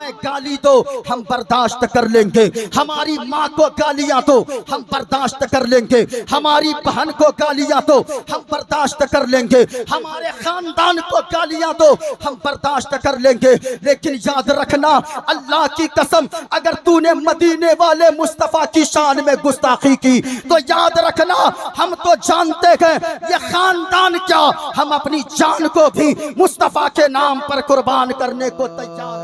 हमें गाली दो हम बर्दाश्त कर लेंगे, हमारी माँ को गालियां दो हम बर्दाश्त कर लेंगे, हमारी बहन को गालियां दो हम बर्दाश्त कर लेंगे, हमारे खानदान को गालियां दो हम बर्दाश्त कर लेंगे। लेकिन याद रखना, अल्लाह की कसम, अगर तूने मदीने वाले मुस्तफा की शान में गुस्ताखी की तो याद रखना, हम तो जानते हैं ये खानदान क्या, हम अपनी जान को भी मुस्तफा के नाम पर कुर्बान करने को तैयार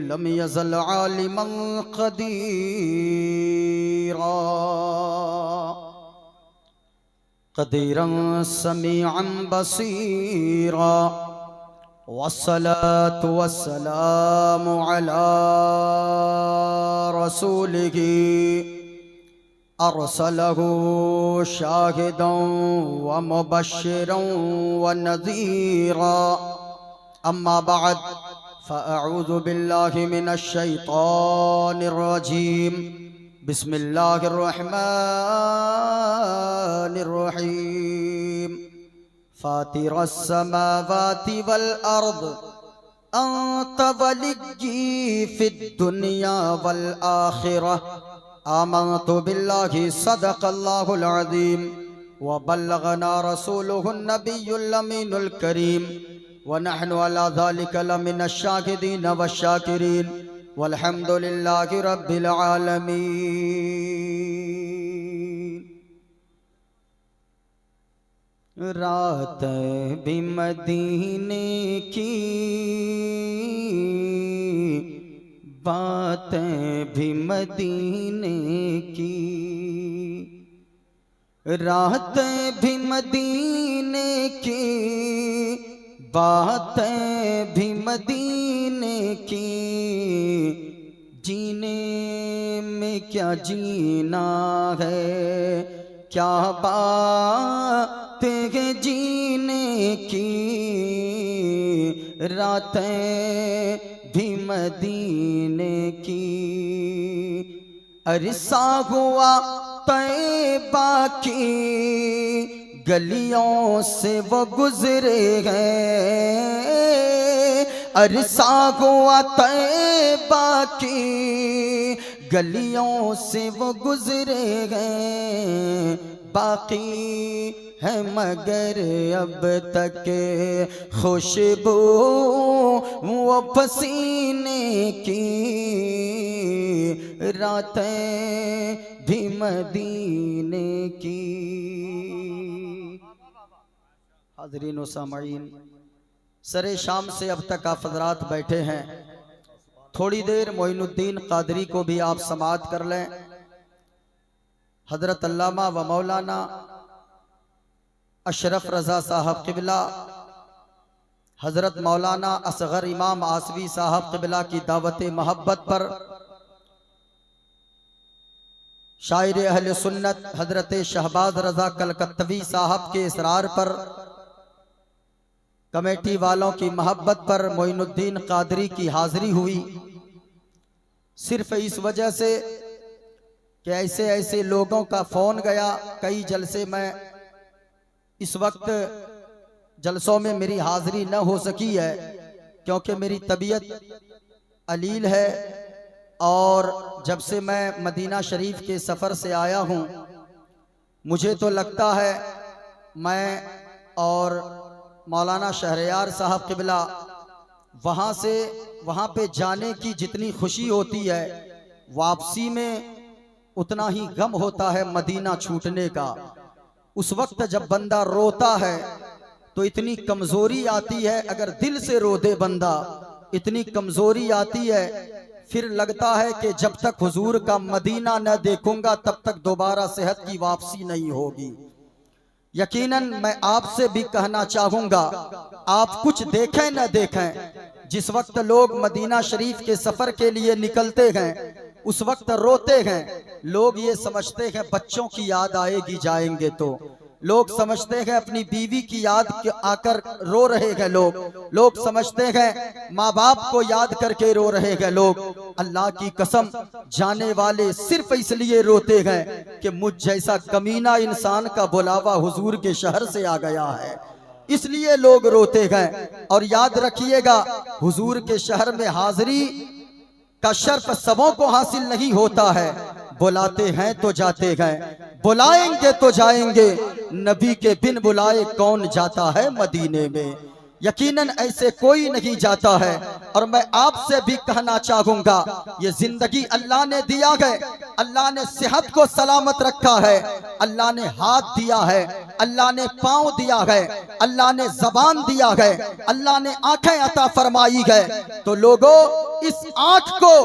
लम यज़ल आलिमन क़दीरा क़दीरन समीअन बसीरा वस्सलातु वस्सलामु अला रसूलिही अरसलहु शाहिदन व मुबश्शिरन व नज़ीरा। अम्मा बअद फ़अऊज़ु बिल्लाहि मिनश शैतानिर रजीम। बिस्मिल्लाहिर रहमानिर रहीम। फ़ातिरस समावाति वल अर्द अंत वलिय्यी फ़िद दुनिया वल आखिरह। आमनतु बिल्लाहि सदक़ल्लाहुल अज़ीम व बल्लगना रसूलुहुन नबियुल अमीनुल करीम व नहनु अला ज़ालिका लमिनश शाहिदीन वश्शाकिरीन वल्हम्दुलिल्लाहि रब्बिल आलमीन। रात भी मदीने की, बातें भी मदीने की, रातें भी मदीने की, बातें भी मदीने की। जीने में क्या जीना है, क्या बातें हैं जीने की। रातें भी मदीने की। अरसा हुआ तैबा की गलियों से वो गुजरे हैं। अरसा हुआ तैबा की गलियों से वो गुजरे हैं। बाकी है मगर अब तक खुशबू वो पसीने की। रातें भी मदीने की। हाज़रीन व सामईन, सरे शाम से अब तक आप हज़रात बैठे हैं, थोड़ी देर मोइनुद्दीन क़ादरी को भी आप समाअत कर लें। हज़रत अल्लामा व मौलाना अशरफ रज़ा साहब क़िबला, हज़रत मौलाना असग़र इमाम आसवी साहब क़िबला की दावत मोहब्बत पर शायर अहले सुन्नत हज़रत शहबाज रज़ा कलकत्तवी साहब के इसरार पर, कमेटी वालों की मोहब्बत पर मोइनुद्दीन क़ादरी की हाज़िरी हुई। सिर्फ इस वजह से कि ऐसे ऐसे लोगों का फ़ोन गया। कई जलसे में इस वक्त जलसों में मेरी हाज़िरी न हो सकी है क्योंकि मेरी तबीयत अलील है, और जब से मैं मदीना शरीफ के सफ़र से आया हूँ, मुझे तो लगता है मैं और मौलाना शहरयार साहब क़िबला वहाँ पे जाने की जितनी खुशी होती है, वापसी में उतना ही गम होता है मदीना छूटने का। उस वक्त जब बंदा रोता है तो इतनी कमज़ोरी आती है, अगर दिल से रो दे बंदा इतनी कमज़ोरी आती है, फिर लगता है कि जब तक हुजूर का मदीना न देखूंगा तब तक दोबारा सेहत की वापसी नहीं होगी। यकीनन मैं आपसे भी कहना चाहूँगा, आप कुछ देखें न देखें, जिस वक्त लोग मदीना शरीफ के सफ़र के लिए निकलते हैं उस वक्त रोते हैं। लोग ये समझते हैं बच्चों की याद आएगी जाएंगे तो, लोग समझते हैं अपनी बीवी की याद आकर रो रहे हैं, लोग समझते हैं माँ बाप को याद करके रो रहे हैं लोग। अल्लाह की कसम, जाने वाले सिर्फ इसलिए रोते हैं कि मुझ जैसा कमीना इंसान का बुलावा हुजूर के शहर से आ गया है। इसलिए लोग रोते गए। और याद रखिएगा, हुजूर के शहर में हाजिरी का शर्फ सबों को हासिल नहीं होता है। बुलाते हैं तो जाते गए, बुलाएंगे तो जाएंगे, नबी के बिन बुलाए कौन जाता है मदीने में। यकीनन ऐसे कोई नहीं जाता है। और मैं आपसे भी कहना चाहूंगा, ये जिंदगी अल्लाह ने दिया है, अल्लाह ने सेहत को सलामत रखा है, अल्लाह ने हाथ दिया है, अल्लाह ने पांव दिया है, अल्लाह ने जबान दिया है, अल्लाह ने आंखें अता फरमाई है। तो लोगों, इस आंख को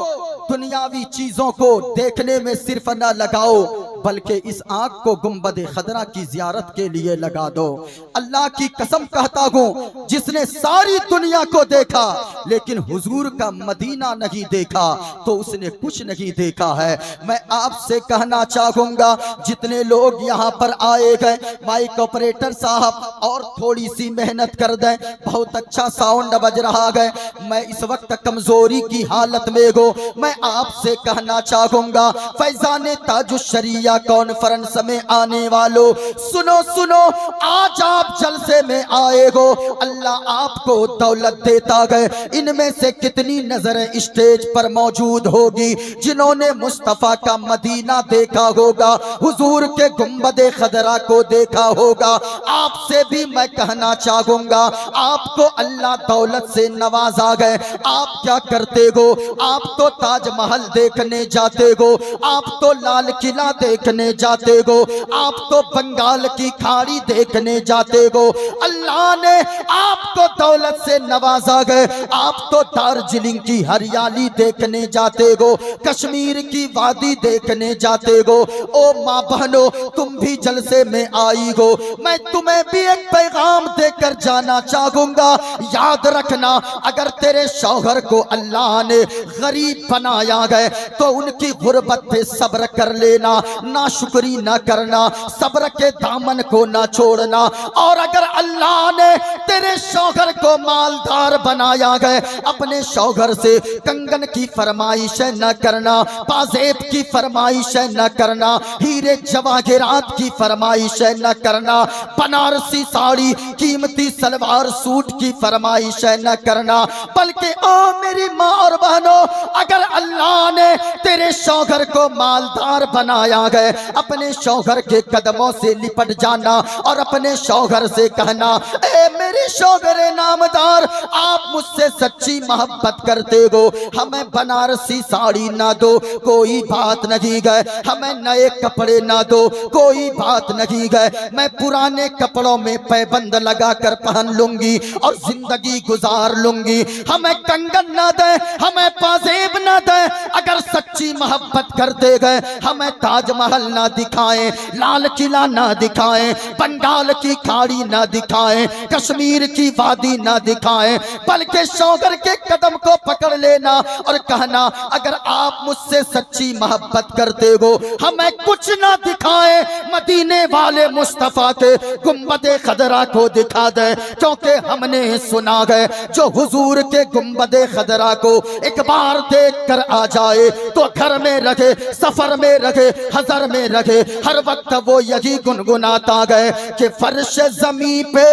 दुनियावी चीजों को देखने में सिर्फ न लगाओ, बल्कि इस आंख को गुंबद खदरा की जियारत के लिए लगा दो। अल्लाह की कसम कहता हूँ, जिसने सारी दुनिया को देखा लेकिन हुजूर का मदीना नहीं देखा, तो उसने कुछ नहीं देखा है। मैं आपसे कहना चाहूंगा, जितने लोग यहाँ पर आए गए, माइक ऑपरेटर साहब और थोड़ी सी मेहनत कर दें, बहुत अच्छा साउंड बज रहा है। मैं इस वक्त कमजोरी की हालत में हो, मैं आपसे कहना चाहूंगा, फैजान ताजुश्शरिया कॉन्फ्रेंस में आने वालों, सुनो सुनो, आज आप जलसे में आए हो, अल्लाह आपको दौलत देता है। इनमें से कितनी नजरें स्टेज पर मौजूद होगी जिन्होंने मुस्तफा का मदीना देखा होगा, हुजूर के गुंबदे खदरा को देखा होगा। आपसे भी मैं कहना चाहूंगा, आपको अल्लाह दौलत से नवाजा है, आप क्या करते हो? आप तो ताजमहल देखने जाते हो, आप तो लाल किला देखने जाते हो, आप तो बंगाल की खाड़ी देखने जाते हो। अल्लाह ने आपको दौलत से नवाजा है, आप तो दार्जिलिंग की हरियाली देखने जाते हो, कश्मीर की वादी देखने जाते हो। ओ माँ बहनों, तुम भी जलसे में आई हो, मैं तुम्हें भी एक पैगाम देकर जाना चाहूंगा। याद रखना, अगर तेरे शौहर को अल्लाह ने गरीब बनाया है तो उनकी गुर्बत पे सब्र कर लेना, ना शुक्री ना करना, सब्र के दामन को ना छोड़ना। और अगर अल्लाह ने तेरे शौहर को मालदार बनाया है, अपने शौहर से कंगन की फरमाइश न करना, पाजेब की फरमाइश न करना, हीरे जवाहिरात की फरमाइश न करना, बनारसी साड़ी, कीमती सलवार सूट की फरमाइश न करना, बल्कि ओ मेरी माँ और बहनों, अगर अल्लाह ने तेरे शौहर को मालदार बनाया है, अपने शौहर के कदमों से लिपट जाना और अपने शौहर से कहना, ए मेरे शौहर नामदार, आप मुझसे सच्ची मोहब्बत करते हो, हमें बनारसी साड़ी ना दो, कोई बात नहीं है, हमें नए कपड़े ना दो, कोई बात नहीं है, मैं पुराने कपड़ों में पैबंद लगा कर पहन लूंगी और जिंदगी गुजार लूंगी। हमें कंगन ना दे, हमें पाजेब ना दे, अगर सच्ची मोहब्बत करते गए, हमें ताजमहल ना दिखाएं, लाल किला ना दिखाएं, बंगाल की खाड़ी ना दिखाएं, कश्मीर की वादी ना दिखाएं, बल्कि शौहर के कदम को पकड़ लेना और कहना, अगर आप मुझसे सच्ची मोहब्बत करते हो, हमें कुछ ना दिखाएं, मदीने वाले मुस्तफा के गुंबदे खदरा को दिखा दे। क्योंकि हमने सुना है, जो हुजूर के गुंबदे खदरा को एक बार देख कर आ जाए तो घर में रखे, सफर में रखे, हजर में रखे, हर वक्त वो यही गुनगुनाता गए कि फर्श जमी पे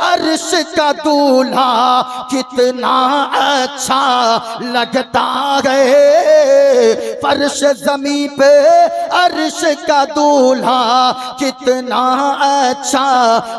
अर्श का दूल्हा कितना अच्छा लगता है, फर्श जमी पे अर्श का दूल्हा कितना अच्छा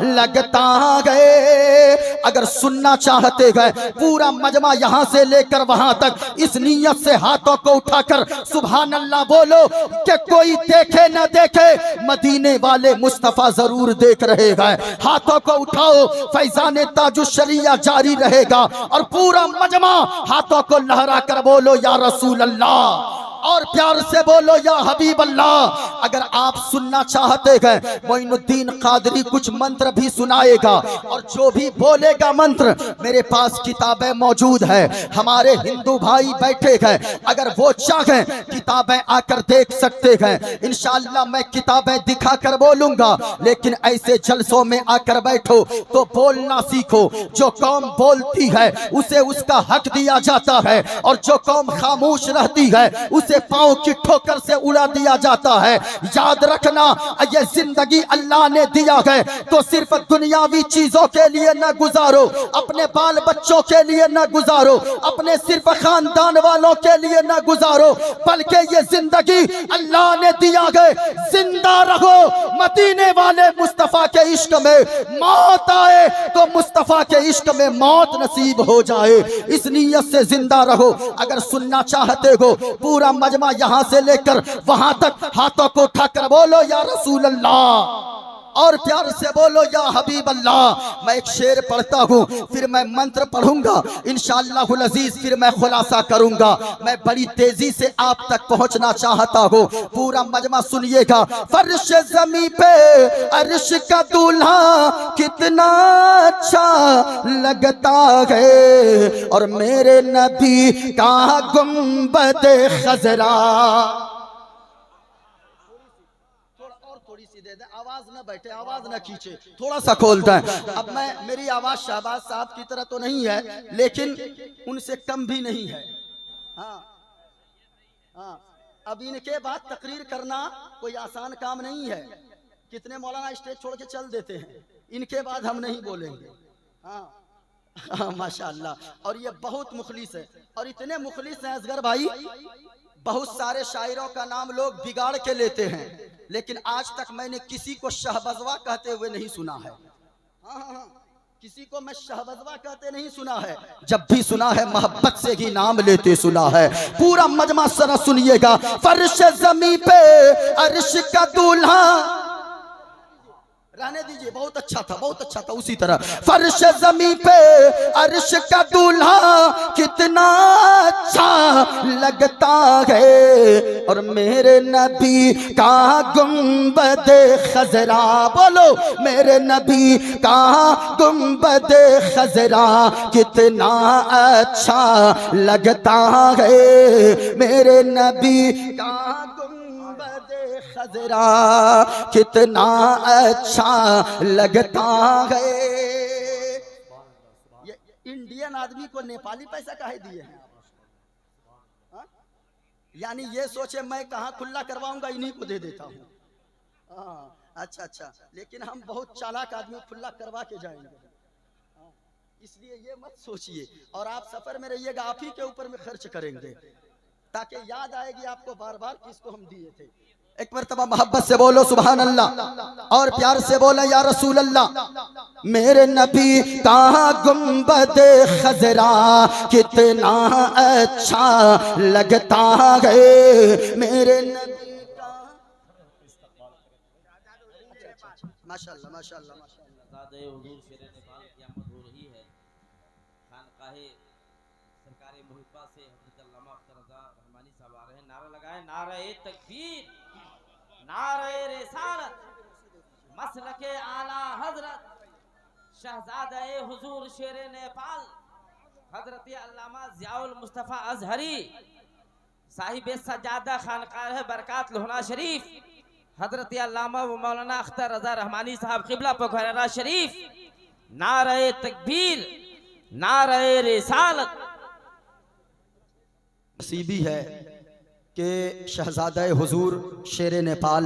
लगता है। अगर सुनना चाहते हैं, पूरा मजमा यहाँ से लेकर वहां तक इस नीयत से हाथों को उठाकर सुभान अल्लाह बोलो कि कोई देखे न देखे, मदीने वाले मुस्तफा जरूर देख रहे हैं। हाथों को उठाओ, फैजान ताजुश्शरिया जारी रहेगा और पूरा मजमा हाथों को लहरा कर बोलो या रसूल अल्लाह, और प्यार से बोलो या हबीब अल्लाह। अगर आप सुनना चाहते हैं, मोइनुद्दीन कादरी कुछ मंत्र भी सुनाएगा और जो भी बोलेगा मंत्र, मेरे पास किताबें मौजूद है, हमारे हिंदू भाई बैठे हैं, अगर वो चाहें किताबें आकर देख सकते हैं। इंशाअल्लाह मैं किताबें दिखा कर बोलूंगा, लेकिन ऐसे जलसों में आकर बैठो तो बोलना सीखो। जो कौम बोलती है उसे उसका हक दिया जाता है, और जो कौम खामोश रहती है उसे जैसे पांव की ठोकर से उड़ा दिया जाता है। याद रखना, ये जिंदगी अल्लाह ने दिया है तो सिर्फ दुनियावी चीजों के लिए न गुजारो, अपने बाल बच्चों के लिए न गुजारो, अपने सिर्फ खानदान वालों के लिए न गुजारो, बल्कि ये जिंदगी अल्लाह ने दिया है। जिंदा रहो मदीने वाले मुस्तफा के इश्क में, मौत आए तो मुस्तफा के इश्क में मौत नसीब हो जाए, इस नीयत से जिंदा रहो। अगर सुनना चाहते हो पूरा मजमा यहां से लेकर वहां तक, हाथों को उठाकर बोलो या रसूल अल्लाह, और प्यार से बोलो या हबीब अल्लाह। मैं एक शेर पढ़ता हूँ, फिर मैं मंत्र पढ़ूंगा इंशाअल्लाहुल अजीज, फिर मैं खुलासा करूंगा। मैं बड़ी तेजी से आप तक पहुंचना चाहता हूँ, पूरा मजमा सुनिएगा। फर्श ज़मीं पे अर्श का दूल्हा कितना अच्छा लगता है, और मेरे नबी का गुंबद खजरा। आवाज ना बैठे, आवाज ना खींचे, थोड़ा सा खोलता है। अब मैं, मेरी आवाज शहबाज साहब की तरह तो नहीं है, लेकिन उनसे कम भी नहीं है। हाँ हाँ, अब इनके बाद तकरीर करना कोई आसान काम नहीं है। कितने मौलाना स्टेज छोड़ के चल देते हैं, इनके बाद हम नहीं बोलेंगे। हाँ माशाअल्लाह। और ये बहुत मुखलिस है, और इतने मुखलिस हैं असगर भाई, बहुत सारे शायरों का नाम लोग बिगाड़ के लेते हैं, लेकिन आज तक मैंने किसी को शहबजवा कहते हुए नहीं सुना है। हाँ, किसी को मैं शहबजवा कहते नहीं सुना है। जब भी सुना है मोहब्बत से ही नाम लेते सुना है। पूरा मजमा सरा सुनिएगा। फर्श ज़मीं पे अर्श का दूल्हा, रहने दीजिए, बहुत अच्छा था, बहुत अच्छा था। उसी तरह फर्श ज़मीं पे अर्श का दूल्हा कितना अच्छा लगता है, और मेरे नबी का गुंबद खजरा, बोलो मेरे नबी का गुंबद खजरा कितना अच्छा लगता है, मेरे नबी का खजरा कितना अच्छा लगता है। ये इंडियन आदमी को नेपाली पैसा काहे दिए हैं? यानी ये सोचे मैं कहाँ खुला करवाऊंगा, इन्हीं को दे देता हूँ। अच्छा अच्छा, लेकिन हम बहुत चालाक आदमी, खुला करवा के जाएंगे, इसलिए ये मत सोचिए। और आप सफर में रहिएगा, आप ही के ऊपर में खर्च करेंगे, ताकि याद आएगी आपको बार बार किसको हम दिए थे। एक मरतबा मोहब्बत से बोलो सुभान अल्लाह, और प्यार से बोलो या रसूल अल्लाह। मेरे नबी का गुंबद खजरा कितना अच्छा लगता है, मेरे नबी का। माशाअल्लाह माशाअल्लाह माशाअल्लाह। हुजूर शेर नेपाल की आमद हो रही है। खानकाहे सरकारी मुहिब्बा से हज़रत अल्लामा अख्तर रज़ा रहमानी साहब आ रहे हैं। नारा लगाए, नारे तकबीर, नारे रिसालत, मसलके आला हजरत, शहजादे हुजूर शेर नेपाल हजरत अल्लामा ज़ियाउल मुस्तफ़ा अज़हरी साहिब सज्जादा खानकाह बरकात लोहना शरीफ, हजरत अल्लामा व मौलाना अख्तर रज़ा रहमानी साहब क़िबला पोखरा शरीफ, नारे तकबीर, नारे रिसालत। नसीबी है कि शहजादा हुजूर शेर नेपाल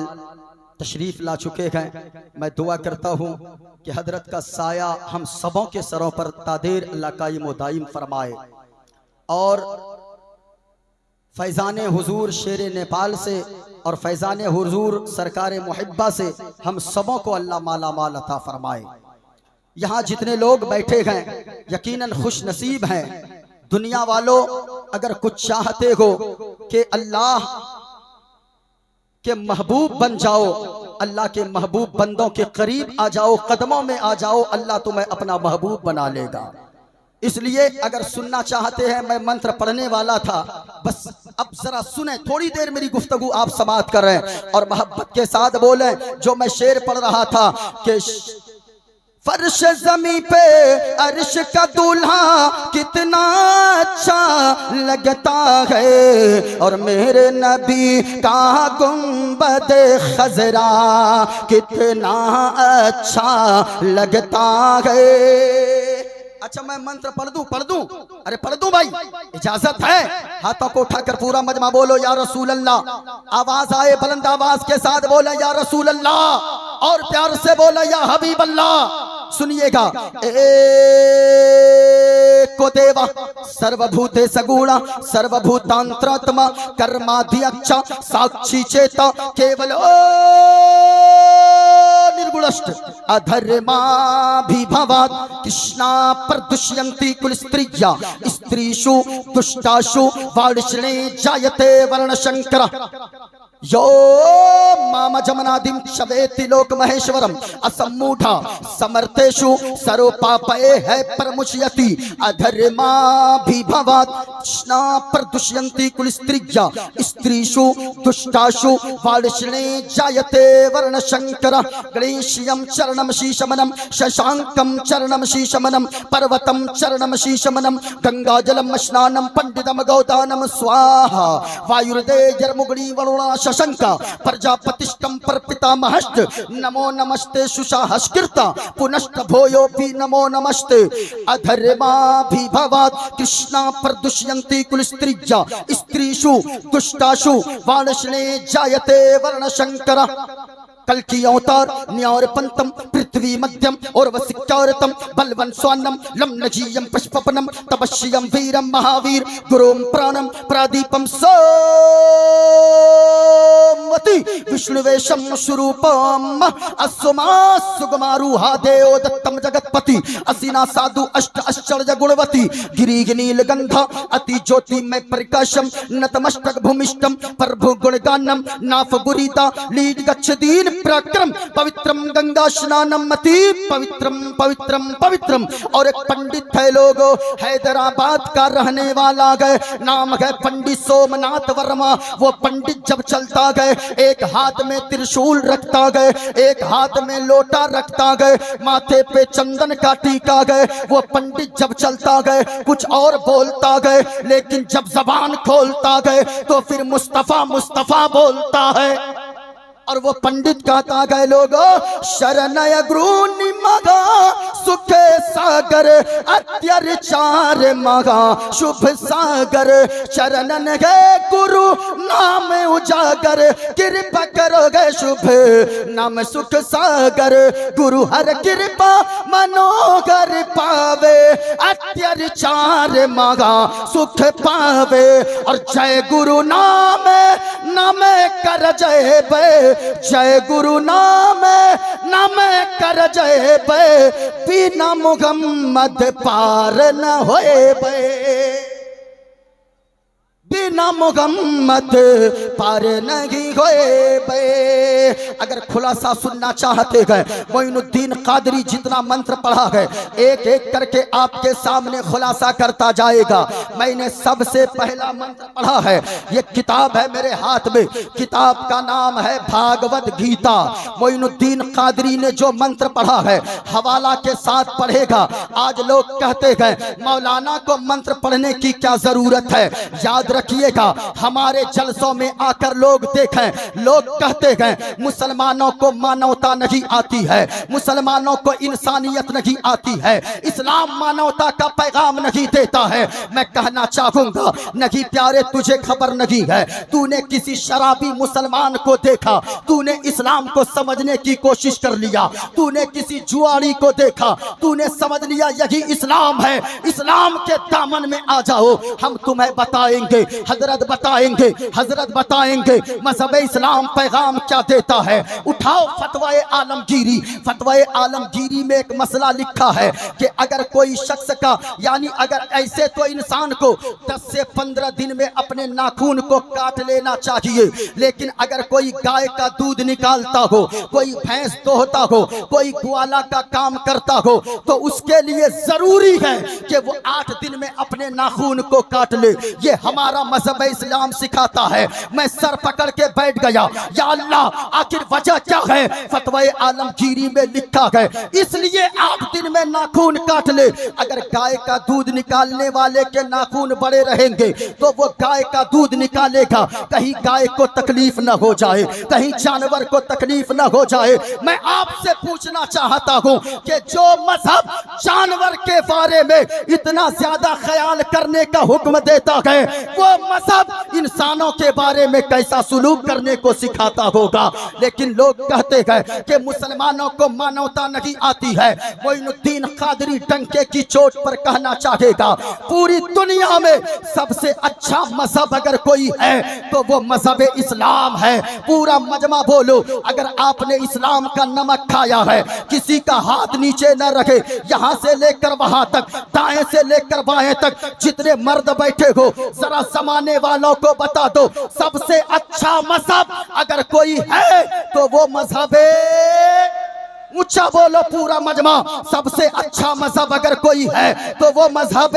तशरीफ़ ला चुके हैं। मैं दुआ करता हूँ कि हजरत का साया हम सबों के सरों पर तादेर अल्लाह कायम व दायम फरमाए, और फैज़ान हुजूर शेर नेपाल से और फैज़ान हुजूर सरकार मुहिब्बा से हम सबों को अल्लाह माला माल अता फरमाए। यहाँ जितने लोग बैठे हैं यकीनन खुश नसीब हैं। दुनिया वालों, अगर कुछ चाहते हो कि अल्लाह के महबूब बन जाओ, अल्लाह के महबूब बंदों के करीब आ जाओ, कदमों में आ जाओ, अल्लाह तुम्हें अपना महबूब बना लेगा। इसलिए अगर सुनना चाहते हैं, मैं मंत्र पढ़ने वाला था, बस अब जरा सुने, थोड़ी देर मेरी गुफ्तगू आप समाप्त कर रहे हैं और मोहब्बत के साथ बोले जो मैं शेर पढ़ रहा था कि फर्श ज़मीं पे अर्श का दूल्हा कितना अच्छा लगता है, और मेरे नबी का गुंबद खजरा कितना अच्छा लगता है। अच्छा मैं मंत्र पढ़ दूं? अरे पढ़ दूं भाई, इजाजत है? हाथों को उठाकर पूरा मजमा बोलो या रसूल अल्लाह। आवाज आए बुलंद आवाज के साथ बोला या रसूल अल्लाह, और प्यार से बोला या हबीब अल्लाह। सुनिएगा, एको देवा सर्वभूते सगुणा सर्वभूतांतरात्मा कर्माध्यक्ष साक्षी चेता केवल निर्गुणष्ट अधर्माभिभवात् कृष्णा प्रदुष्यन्ति कुल स्त्रिया स्त्रीषु दुष्टाषु वार्ष्णे जायते वर्णशंकर यो माम जमनादिं शवेति लोक महेश्वरम असम्मूढ़ा समर्थेषु सर्वपापये है परमुच्यति अधर्माभिभवात् कृष्णा प्रदुष्यन्ति कुल स्त्रिया स्त्रीषु दुष्टाषु वार्ष्णे जायते वर्णशंकर गणेश्यं चरणं शीशमनं शशांकं चरणं शीशमनं पर्वतं चरणं शीशमनं गंगाजलं स्नानं पंडितं गौदानं स्वाहा वायुर्देजर्मुगणी वरुणा शशंका प्रजापतिष्टं परपितामहश्च नमो नमस्ते सुषाहस्कृता पुनश्च भूयोऽपि नमो नमस्ते अधर्माभिभवात् कृष्णा प्रदुष्यन्ति कुल स्त्रिया स्त्रीषु दुष्टाषु वार्ष्णे जायते वर्णशंकर। कल की अवतार न्यार पंतम पृथ्वी मध्यम और वसिक्कारतम बलवन स्वान्नम लम नजीयम पुष्पपनम तपस्यम वीरम महावीर गुरुम प्राणम प्रादीपम सोमति विष्णुवेशम स्वरूपम अस्सुमा सुगमारूहा देव दत्तम जगतपति असीना साधु अष्ट आश्चर्य गुणवती गिरी नील गंधा अति ज्योतिमय प्रकाशम नतमस्तक भूमिष्टम प्रभु गुणगानम नाफ गुरीता लीड गच्छदीन प्रक्रम पवित्रम गंगा स्नानम अति पवित्रम पवित्रम पवित्रम। और एक पंडित है लोगो हैदराबाद का रहने वाला गए, नाम है पंडित सोमनाथ वर्मा। वो पंडित जब चलता गए एक हाथ में त्रिशूल रखता गए, एक हाथ में लोटा रखता गए, माथे पे चंदन का टीका गए। वो पंडित जब चलता गए कुछ और बोलता गए, लेकिन जब जबान खोलता गए तो फिर मुस्तफा मुस्तफा बोलता है। और वो पंडित कहता गए लोगो शरणय गुरु मगा सुख सागर अत्याचार मगा शुभ सागर चरणन गए गुरु नाम उजागर कृपा करोगे शुभ नाम सुख सागर गुरु हर कृपा मनोगर पावे अत्याचार मगा सुख पावे। और जय गुरु नाम नाम कर जय बे जय गुरु नाम नाम कर जय बे बिना मुहम्मद पार न होए बे बिना मुहम्मद पार नहीं होए बे। अगर खुलासा सुनना चाहते हैं मोइनुद्दीन कादरी जितना मंत्र पढ़ा है एक एक करके आपके सामने खुलासा करता जाएगा। मैंने सबसे पहला मंत्र पढ़ा है, ये किताब है मेरे हाथ में, किताब का नाम है भागवत गीता। मोइनुद्दीन कादरी ने जो मंत्र पढ़ा है हवाला के साथ पढ़ेगा। आज लोग कहते हैं मौलाना को मंत्र पढ़ने की क्या जरूरत है। याद रखिएगा हमारे जलसों में आकर लोग देखें, लोग कहते हैं मुसलमानों को मानवता नहीं आती है, मुसलमानों को इंसानियत नहीं आती है, इस्लाम मानवता का पैगाम नहीं देता है। मैं कहना चाहूंगा नहीं प्यारे तुझे खबर नहीं है, तूने किसी शराबी मुसलमान को देखा, तूने इस्लाम को समझने की कोशिश कर लिया, तूने किसी जुआरी को देखा, तूने समझ लिया यही इस्लाम है। इस्लाम के दामन में आ जाओ, हम तुम्हें बताएंगे, हजरत बताएंगे मजहब इस्लाम पैगाम क्या देता है। उठाओ फतवाए आलमगीरी, फतवाए आलमगीरी में एक मसला लिखा है कि अगर कोई शख्स का यानी अगर ऐसे तो इंसान को 10 से 15 दिन में अपने नाखून को काट लेना चाहिए, लेकिन अगर कोई गाय का दूध निकालता हो, कोई भैंस दोहता हो, कोई ग्वाला का काम करता हो, तो उसके लिए जरूरी है कि वो 8 दिन में अपने नाखून को काट ले। ये हमारा मजहब इस्लाम सिखाता है। मैं सर पकड़ के बैठ गया, या अल्लाह आखिर वजह क्या है। फतवाए आलमगीरी में लिखा है इसलिए 8 दिन में नाखून काट ले। अगर गाय का दूध निकालने वाले के नाखून बड़े रहेंगे तो वो गाय का दूध निकालेगा, कहीं गाय को तकलीफ न हो जाए, कहीं जानवर को तकलीफ न हो जाए। मैं आपसे पूछना चाहता हूं कि जो मजहब जानवर के बारे में इतना ज्यादा ख्याल करने का हुक्म देता है वो मजहब इंसानों के बारे में कैसा सुलूक करने को सिखाता होगा। लेकिन लोग कहते हैं कि मुसलमानों को मानवता नहीं आती है। मोइनुद्दीन कादरी डंके की चोट पर कहना चाहेगा, पूरी दुनिया में सबसे अच्छा मजहब अगर कोई है तो वो मजहब इस्लाम है। पूरा मजमा बोलो, अगर आपने इस्लाम का नमक खाया है, किसी का हाथ नीचे न रखे, यहाँ से लेकर वहां तक, दाएं से लेकर बाएं तक, जितने मर्द बैठे हो जरा जमाने वालों को बता दो, सबसे अच्छा मजहब अगर कोई है तो वो मजहब ऊंचा बोलो पूरा मजमा, सबसे अच्छा मजहब अगर कोई है तो वो मजहब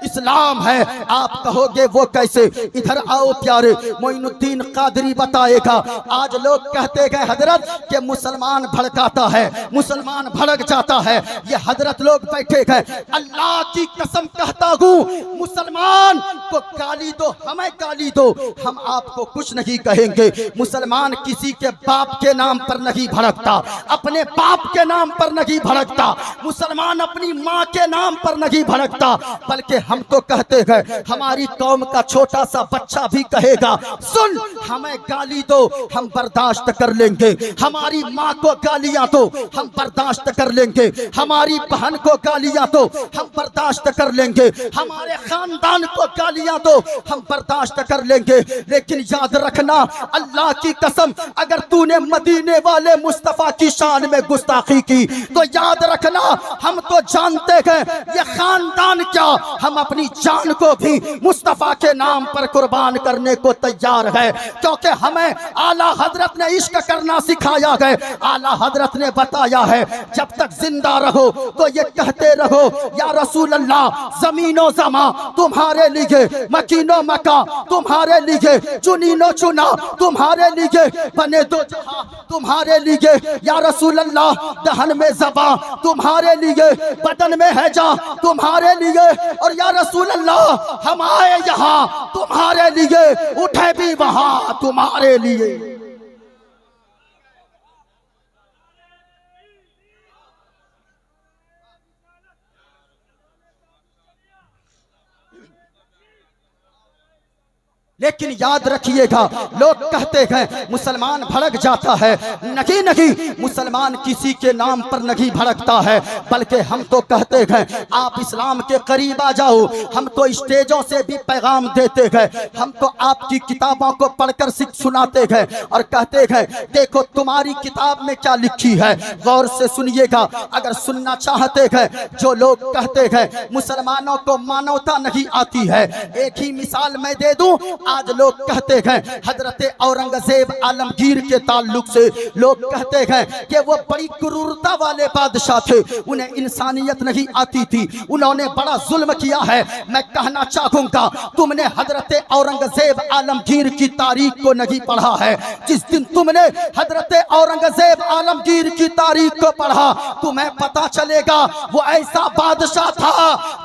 इस्लाम है। आप कहोगे वो कैसे? इधर आओ प्यारे, मोइनुद्दीन कादरी बताएगा। आज लोग कहते गए हजरत के मुसलमान भड़काता है, मुसलमान भड़क जाता है। ये हजरत लोग बैठे गए, अल्लाह की कसम कहता हूँ मुसलमान को गाली दो, हमें गाली दो, हम आपको कुछ नहीं कहेंगे। मुसलमान किसी के बाप के नाम पर नहीं भड़कता, अपने बाप के नाम पर नहीं भड़कता, मुसलमान अपनी माँ के नाम पर नहीं भड़कता, बल्कि हम तो कहते हैं, हमारी कौम का छोटा सा बच्चा भी कहेगा, सुन हमें गाली दो हम बर्दाश्त कर लेंगे, हमारी माँ को गालियां दो हम बर्दाश्त कर लेंगे, हमारी बहन को गालियां दो हम बर्दाश्त कर लेंगे, हमारे खानदान को गालियां दो हम बर्दाश्त कर लेंगे। लेकिन याद रखना, अल्लाह की कसम, अगर तूने मदीने वाले मुस्तफा की शान में गुस्ताखी की तो याद रखना, हम तो जानते हैं ये खानदान क्या, हम अपनी जान को भी मुस्तफा के नाम पर कुर्बान करने को तैयार है। क्योंकि हमें आला हजरत ने इश्क करना सिखाया है। आला हजरत ने बताया है, जब तक जिंदा रहो तो ये कहते रहो, या रसूल अल्लाह, जमीनो जमा तुम्हारे लिए, मकीनो मका तुम्हारे लिए, चुनीनो चुना तुम्हारे लिए, बने दो जहां तुम्हारे लिए, या रसूल अल्लाह, दहन में ज़बा तुम्हारे लिए, बदन में है जा तुम्हारे लिए, और या रसूल अल्लाह हम आए यहाँ तुम्हारे लिए, उठे भी वहां तुम्हारे लिए। लेकिन याद रखिएगा, लोग कहते हैं मुसलमान भड़क जाता है, नहीं नहीं, मुसलमान किसी के नाम पर नहीं भड़कता है, बल्कि हम तो कहते हैं आप इस्लाम के करीब आ जाओ। हम तो स्टेजों से भी पैगाम देते हैं, हम तो आपकी किताबों को पढ़कर सुनाते हैं और कहते हैं देखो तुम्हारी किताब में क्या लिखी है, गौर से सुनिएगा। अगर सुनना चाहते हैं, जो लोग कहते हैं मुसलमानों को मानवता नहीं आती है, एक ही मिसाल मैं दे दूं। आज लोग कहते हैं हजरत औरंगजेब आलमगीर के ताल्लुक से, लोग कहते हैं कि वो बड़ी क्रूरता वाले बादशाह थे, उन्हें इंसानियत नहीं आती थी, उन्होंने बड़ा जुल्म किया है। मैं कहना चाहूंगा, तुमने हजरत औरंगजेब आलमगीर की तारीख को नहीं पढ़ा है। जिस दिन तुमने हजरत औरंगजेब आलमगीर की तारीख को पढ़ा, तुम्हें पता चलेगा वो ऐसा बादशाह था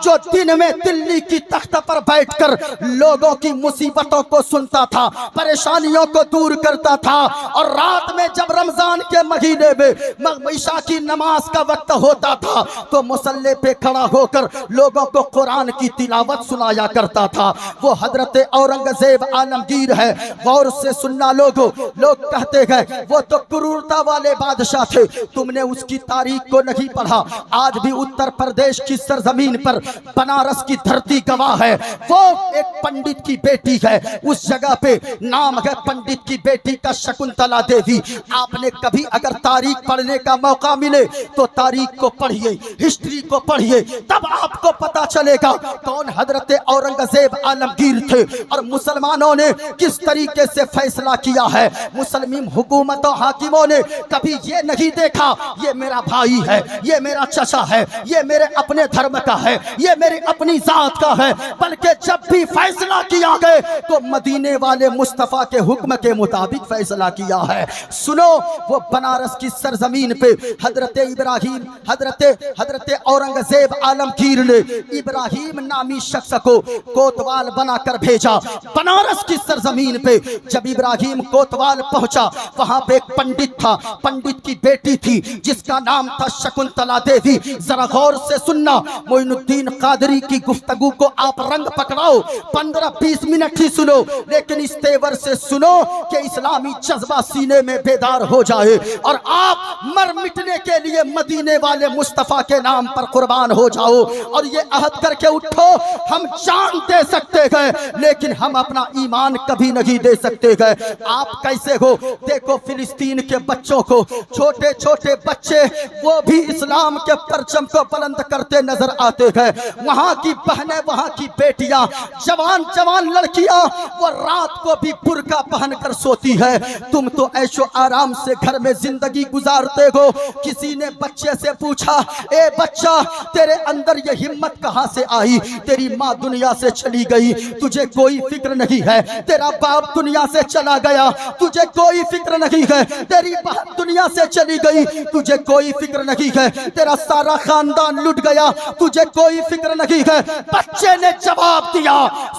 जो दिन में दिल्ली की तख्त पर बैठकर लोगों की मुसीबत को सुनता था, परेशानियों को दूर करता था, और रात में जब रमजान के महीने में ईशा की नमाज का वक्त होता था तो मुसल्ले पे खड़ा होकर लोगों को कुरान की तिलावत सुनाया करता था। वो हजरत औरंगजेब आलमगीर है, गौर से सुनना लोगों। लोग कहते हैं वो तो क्रूरता वाले बादशाह थे, तुमने उसकी तारीख को नहीं पढ़ा। आज भी उत्तर प्रदेश की सरजमीन पर बनारस की धरती गवाह है, वो एक पंडित की बेटी है, उस जगह पे नाम है पंडित की बेटी का शकुंतला देवी। आपने कभी अगर तारीख पढ़ने का मौका मिले तो तारीख को पढ़िए, हिस्ट्री को पढ़िए, तब आपको पता चलेगा कौन हजरत औरंगजेब आलमगीर थे और मुसलमानों ने किस तरीके से फैसला किया है। मुसलमान हुकूमतों हाकिमों ने कभी ये नहीं देखा ये मेरा भाई है, ये मेरा चचा है, ये मेरे अपने धर्म का है, ये मेरी अपनी जात का है, बल्कि जब भी फैसला किया गया तो मदीने वाले मुस्तफ़ा के हुक्म के मुताबिक फैसला किया है। सुनो, वो बनारस की सरजमीन पे हजरत इब्राहिम, हजरत औरंगजेब आलमगीर ने इब्राहिम नामी शख्स को कोतवाल बनाकर भेजा। बनारस की सरजमीन पे जब इब्राहिम कोतवाल पहुंचा, वहां पे एक पंडित था, पंडित की बेटी थी जिसका नाम था शकुंतला देवी। जरा गौर से सुनना, मोइनुद्दीन कादरी की गुफ्तगू को आप रंग पकड़ाओ, 15-20 मिनट ही सुनो, लेकिन इस तेवर से सुनो कि इस्लामी जज्बा सीने में बेदार हो जाए और आप मर मिटने के लिए मदीने वाले मुस्तफ़ा के नाम पर कुर्बान हो जाओ और ये अहद करके उठो, हम जान दे सकते गए लेकिन हम अपना ईमान कभी नहीं दे सकते गए। आप कैसे हो? देखो फिलिस्तीन के बच्चों को, छोटे छोटे बच्चे वो भी इस्लाम के परचम को बुलंद करते नजर आते हैं। वहां की बहनें, वहां की बेटियां, जवान जवान लड़कियां वो रात को भी बुर्का पहनकर सोती है। तुम तो ऐशो आराम से घर में जिंदगी गुजारते हो। किसी ने बच्चे से पूछा, ए बच्चा तेरे अंदर ये हिम्मत कहां से आई? तेरी माँ दुनिया से चली गई, तुझे कोई फिक्र नहीं है। तेरा बाप दुनिया से चला गया, तुझे कोई फिक्र नहीं है। तेरी बहन दुनिया से चली गई, तुझे कोई फिक्र नहीं है। तेरा सारा खानदान लुट गया, तुझे कोई फिक्र नहीं है। बच्चे ने जवाब दिया,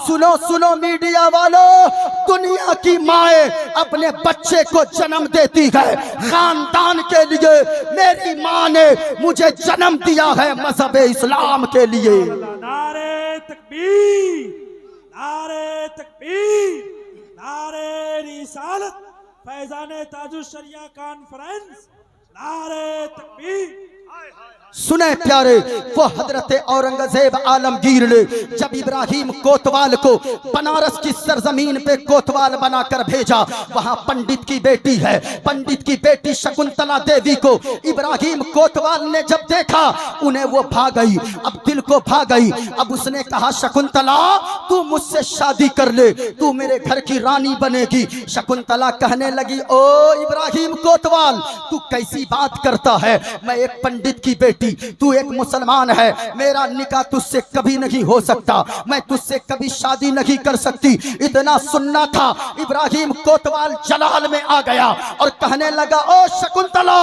सुनो सुनो मीडिया वालों, दुनिया की माएं अपने बच्चे को जन्म देती है खानदान के लिए। मेरी माँ ने मुझे जन्म दिया है मजहब इस्लाम के लिए। नारे तकबीर, नारे तकबीर, नारे रिसालत, फैजाने ताजुश शरिया कॉन्फ्रेंस, नारे तकबीर। सुने प्यारे, वो हजरत औरंगजेब आलमगीर ने जब इब्राहिम कोतवाल को बनारस की सरजमीन पे कोतवाल बनाकर भेजा, वहां पंडित की बेटी है, पंडित की बेटी शकुंतला देवी को इब्राहिम कोतवाल ने जब देखा, उन्हें वो भाग गई, अब दिल को भाग गई। अब उसने कहा, शकुंतला तू मुझसे शादी कर ले, तू मेरे घर की रानी बनेगी। शकुंतला कहने लगी, ओ इब्राहिम कोतवाल तू कैसी बात करता है? मैं एक पंडित की बेटी, तू एक मुसलमान है, मेरा निकाह तुझसे कभी नहीं हो सकता, मैं तुझसे कभी शादी नहीं कर सकती। इतना सुनना था, इब्राहिम कोतवाल जलाल में आ गया और कहने लगा, ओ शकुंतला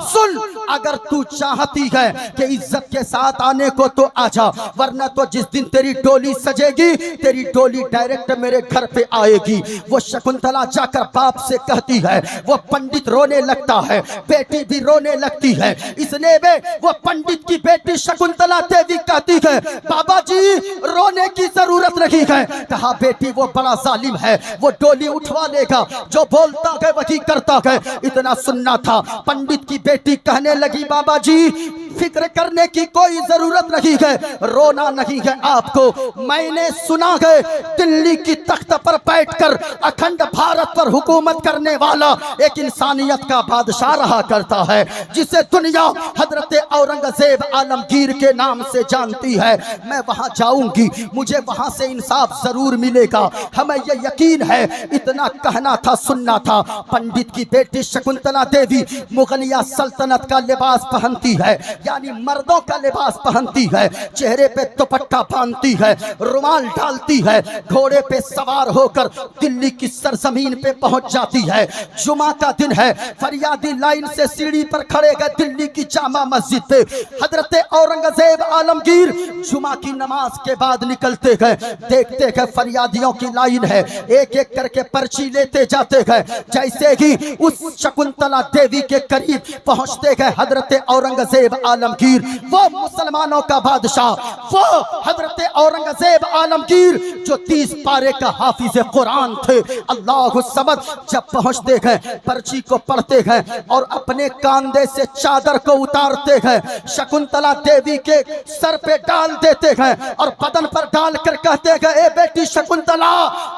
सुन, अगर तू चाहती है कि इज्जत के साथ आने को तो आजा, वरना तो जिस दिन तेरी डोली सजेगी, तेरी डोली डायरेक्ट मेरे घर पे आएगी। वो शकुंतला जाकर बाप से कहती है, वो पंडित रोने लगता है, बेटी भी रोने लगती है। इसलिए वो पंडित की बेटी शकुंतला देवी कहती है, बाबा जी रोने की जरूरत नहीं है। कहा, बेटी वो बड़ा जालिम है, वो डोली उठवा लेगा, जो बोलता है वही करता है। इतना सुनना था, पंडित की बेटी कहने लगी, बाबा जी फिक्र करने की कोई जरूरत नहीं है, रोना नहीं है आपको। मैंने सुना है दिल्ली की तख्त पर बैठकर अखंड भारत पर हुकूमत करने वाला एक इंसानियत का बादशाह रहा करता है, जिसे दुनिया हजरत औरंगजेब आलमगीर के नाम से जानती है। मैं वहां जाऊंगी, मुझे वहां से इंसाफ जरूर मिलेगा, हमें यह यकीन है। इतना कहना था, सुनना था। पंडित की बेटी शकुंतला देवी मुगलिया सल्तनत का लिबास पहनती है, यानी मर्दों का लिबास पहनती है, चेहरे पे दुपट्टा बांधती है, रुमाल डालती है, घोड़े पे सवार होकर दिल्ली की सरजमीन पे पहुंच जाती है। जुमा का दिन है, फरियादी लाइन से सीढ़ी पर खड़े गए दिल्ली की जामा मस्जिद पे। हजरत औरंगजेब आलमगीर जुमा की नमाज के बाद निकलते गए, देखते गए फरियादियों की लाइन है, एक एक करके पर्ची लेते जाते गए। जैसे ही उस शकुंतला देवी के करीब पहुंचते गए हजरत औरंगजेब आलमगीर, वो मुसलमानों का बादशाह, वो हजरत औरंगजेब आलमगीर जो 30 पारे का हाफिज कुरान थे, अल्लाह समद, जब पहुंचते गए पर्ची को पढ़ते गए और अपने कांधे से चादर को उतारते गए, शकुंतला देवी के सर पे डाल देते गए और बदन पर डालकर कहते गए, ए बेटी शकुंतला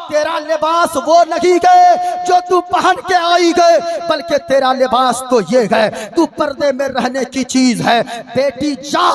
तेरा लिबास वो नहीं गए जो तू पहन के आई गए, बल्कि तेरा लिबास तो ये है, तू पर्दे में रहने की चीज है। बेटी जा,